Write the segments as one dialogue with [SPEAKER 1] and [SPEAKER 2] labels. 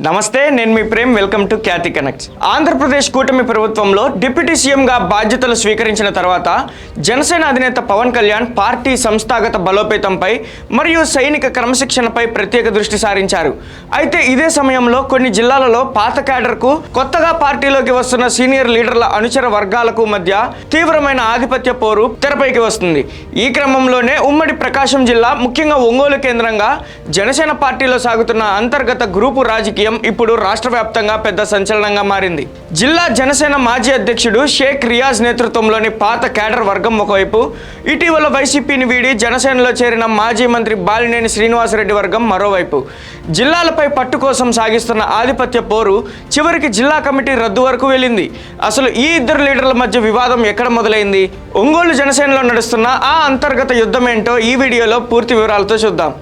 [SPEAKER 1] నమస్తే, నేను మీ Prem. Welcome to Khyati connects. Andhra Pradesh కూటమి ప్రభుత్వంలో డిప్యూటీ సీఎంగా బాధ్యతలు స్వీకరించిన తర్వాత జనసేన అధినేత పవన్ కళ్యాణ్ పార్టీ సంస్థాగత బలోపేతంపై మరియు సైనిక క్రమశిక్షణపై ప్రత్యేక దృష్టి సారించారు. అయితే ఇదే సమయంలో కొన్ని జిల్లాలలో పాత క్యాడర్కు, కొత్తగా పార్టీలోకి వస్తున్న సీనియర్ లీడర్ల అనుచర వర్గాలకు మధ్య తీవ్రమైన ఆధిపత్య పోరు తెరపైకి వస్తుంది. ఈ క్రమంలోనే ఉమ్మడి ప్రకాశం జిల్లా, ముఖ్యంగా ఒంగోలు కేంద్రంగా జనసేన పార్టీలో సాగుతున్న అంతర్గత గ్రూపు రాజకీయం ఇప్పుడు రాష్ట్ర వ్యాప్తంగా పెద్ద సంచలనంగా మారింది. జిల్లా జనసేన మాజీ అధ్యక్షుడు షేక్ రియాజ్ నేతృత్వంలోని పాత క్యాడర్ వర్గం ఒకవైపు, ఇటీవల వైసీపీని వీడి జనసేనలో చేరిన మాజీ మంత్రి బాలినేని శ్రీనివాసరెడ్డి వర్గం మరోవైపు జిల్లాలపై పట్టు కోసం సాగిస్తున్న ఆధిపత్య పోరు చివరికి జిల్లా కమిటీ రద్దు వరకు వెళ్ళింది. అసలు ఈ ఇద్దరు లీడర్ల మధ్య వివాదం ఎక్కడ మొదలైంది? ఒంగోలు జనసేనలో నడుస్తున్న ఆ అంతర్గత యుద్ధం ఏంటో ఈ వీడియోలో పూర్తి వివరాలతో చూద్దాం.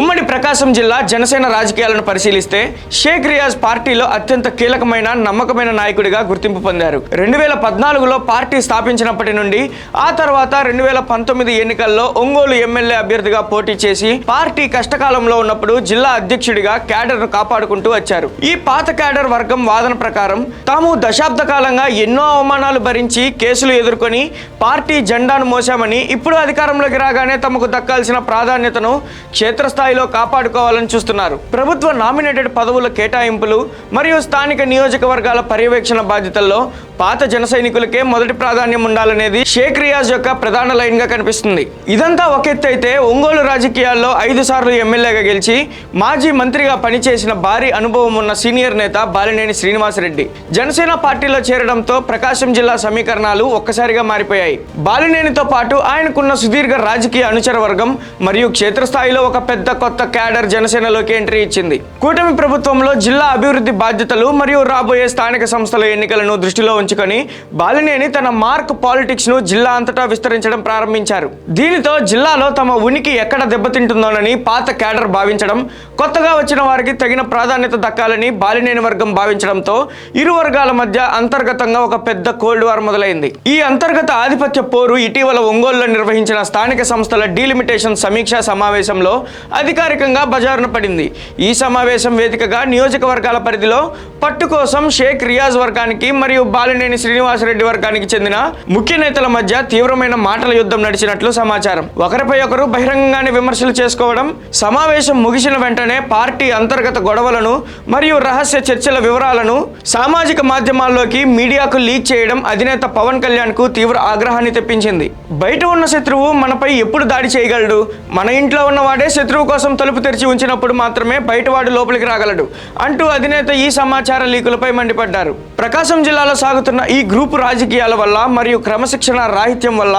[SPEAKER 1] ఉమ్మడి ప్రకాశం జిల్లా జనసేన రాజకీయాలను పరిశీలిస్తే షేక్ రియాజ్ పార్టీలో అత్యంత కీలకమైన, నమ్మకమైన నాయకుడిగా గుర్తింపు పొందారు. 2014లో పార్టీ స్థాపించినప్పటి నుండి ఆ తర్వాత 2019 ఎన్నికల్లో ఒంగోలు ఎమ్మెల్యే అభ్యర్థిగా పోటీ చేసి పార్టీ కష్టకాలంలో ఉన్నప్పుడు జిల్లా అధ్యక్షుడిగా క్యాడర్ను కాపాడుకుంటూ వచ్చారు. ఈ పాత క్యాడర్ వర్గం వాదన ప్రకారం తాము దశాబ్ద కాలంగా ఎన్నో అవమానాలు భరించి కేసులు ఎదుర్కొని పార్టీ జెండాను మోసామని, ఇప్పుడు అధికారంలోకి రాగానే తమకు దక్కాల్సిన ప్రాధాన్యతను క్షేత్రస్థాయిలో కాపాడుకోవాలని చూస్తున్నారు. ప్రభుత్వ నామినేటెడ్ పదవుల కేటాయింపులు మరియు స్థానిక నియోజకవర్గాల పర్యవేక్షణ బాధ్యతల్లో పాత జన సైనికులకే మొదటి ప్రాధాన్యం ఉండాలనేది షేక్ రియాజ్ యొక్క ప్రధాన లైన్ గా కనిపిస్తుంది. ఇదంతా ఒక ఎత్తు అయితే, ఒంగోలు రాజకీయాల్లో 5 సార్లు ఎమ్మెల్యేగా గెలిచి మాజీ మంత్రిగా పనిచేసిన భారీ అనుభవం ఉన్న సీనియర్ నేత బాలినేని శ్రీనివాసరెడ్డి జనసేన పార్టీలో చేరడంతో ప్రకాశం జిల్లా సమీకరణాలు ఒక్కసారిగా మారిపోయాయి. బాలినేనితో పాటు ఆయనకున్న సుదీర్ఘ రాజకీయ అనుచర వర్గం మరియు క్షేత్రస్థాయిలో ఒక పెద్ద కొత్త క్యాడర్ జనసేనలోకి ఎంట్రీ ఇచ్చింది. కూటమి ప్రభుత్వంలో జిల్లా అభివృద్ధి బాధ్యతలు మరియు రాబోయే స్థానిక సంస్థల ఎన్నికలను దృష్టిలో ఉంచుకొని బాలినేని తన మార్క్ పాలిటిక్స్ ను జిల్లా అంతటా విస్తరించడం ప్రారంభించారు. దీనితో జిల్లాలో తమ ఉనికి ఎక్కడ దెబ్బతింటుందోనని పాత క్యాడర్ భావించడం, కొత్తగా వచ్చిన వారికి తగిన ప్రాధాన్యత దక్కాలని బాలినేని వర్గం భావించడంతో ఇరు వర్గాల మధ్య అంతర్గతంగా ఒక పెద్ద కోల్డ్ వార్ మొదలైంది. ఈ అంతర్గత ఆధిపత్య పోరు ఇటీవల ఒంగోలులో నిర్వహించిన స్థానిక సంస్థల డీలిమిటేషన్ సమీక్షా సమావేశంలో అధికారికంగా బజారున పడింది. ఈ సమావేశం వేదికగా నియోజకవర్గాల పరిధిలో పట్టు కోసం షేక్ రియాజ్ వర్గానికి మరియు బాలినేని శ్రీనివాసరెడ్డి వర్గానికి చెందిన ముఖ్య నేతల మధ్య తీవ్రమైన మాటల యుద్ధం నడిచినట్లు సమాచారం. ఒకరిపై ఒకరు బహిరంగంగానే విమర్శలు చేసుకోవడం, సమావేశం ముగిసిన వెంటనే పార్టీ అంతర్గత గొడవలను మరియు రహస్య చర్చల వివరాలను సామాజిక మాధ్యమాల్లోకి మీడియాకు లీక్ చేయడం అధినేత పవన్ కళ్యాణ్ కు తీవ్ర ఆగ్రహాన్ని తెప్పించింది. బయట ఉన్న శత్రువు మనపై ఎప్పుడు దాడి చేయగలడు? మన ఇంట్లో ఉన్నవాడే శత్రువు కోసం తలుపు తెరిచి ఉంచినప్పుడు మాత్రమే బయటవాడు లోపలికి రాగలడు అంటూ అధినేత ఈ సమాచార లీకులపై మండిపడ్డారు. ప్రకాశం జిల్లాలో సాగుతున్న ఈ గ్రూపు రాజకీయాల వల్ల మరియు క్రమశిక్షణ రాహిత్యం వల్ల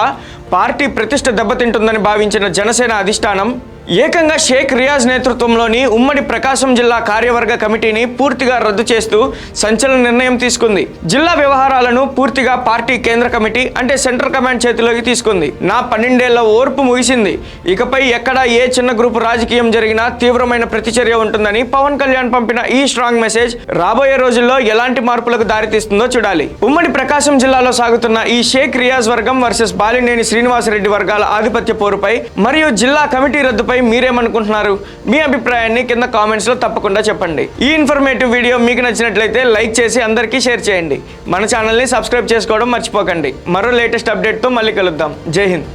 [SPEAKER 1] పార్టీ ప్రతిష్ట దెబ్బతింటుందని భావించిన జనసేన అధిష్టానం ఏకంగా షేక్ రియాజ్ నేతృత్వంలోని ఉమ్మడి ప్రకాశం జిల్లా కార్యవర్గ కమిటీని పూర్తిగా రద్దు చేస్తూ సంచలన నిర్ణయం తీసుకుంది. జిల్లా వ్యవహారాలను పూర్తిగా పార్టీ కేంద్ర కమిటీ అంటే సెంట్రల్ కమాండ్ చేతిలోకి తీసుకుంది. నా 12 ఏళ్ల ఓర్పు ముగిసింది. ఇకపై ఎక్కడ ఏ చిన్న గ్రూపు రాజకీయం జరిగినా తీవ్రమైన ప్రతిచర్య ఉంటుందని పవన్ కళ్యాణ్ పంపిన ఈ స్ట్రాంగ్ మెసేజ్ రాబోయే రోజుల్లో ఎలాంటి మార్పులకు దారితీస్తుందో చూడాలి. ఉమ్మడి ప్రకాశం జిల్లాలో సాగుతున్న ఈ షేక్ రియాజ్ వర్గం వర్సెస్ బాలినేని శ్రీనివాసరెడ్డి వర్గాల ఆధిపత్య పోరుపై మరియు జిల్లా కమిటీ రద్దుపై మీరేమనుకుంటున్నారు? మీ అభిప్రాయాన్ని కింద కామెంట్స్ లో తప్పకుండా చెప్పండి. ఈ ఇన్ఫర్మేటివ్ వీడియో మీకు నచ్చినట్లయితే లైక్ చేసి అందరికీ షేర్ చేయండి. మన ఛానల్ని సబ్స్క్రైబ్ చేసుకోవడం మర్చిపోకండి. మరో లేటెస్ట్ అప్డేట్తో మళ్ళీ కలుద్దాం. జై హింద్.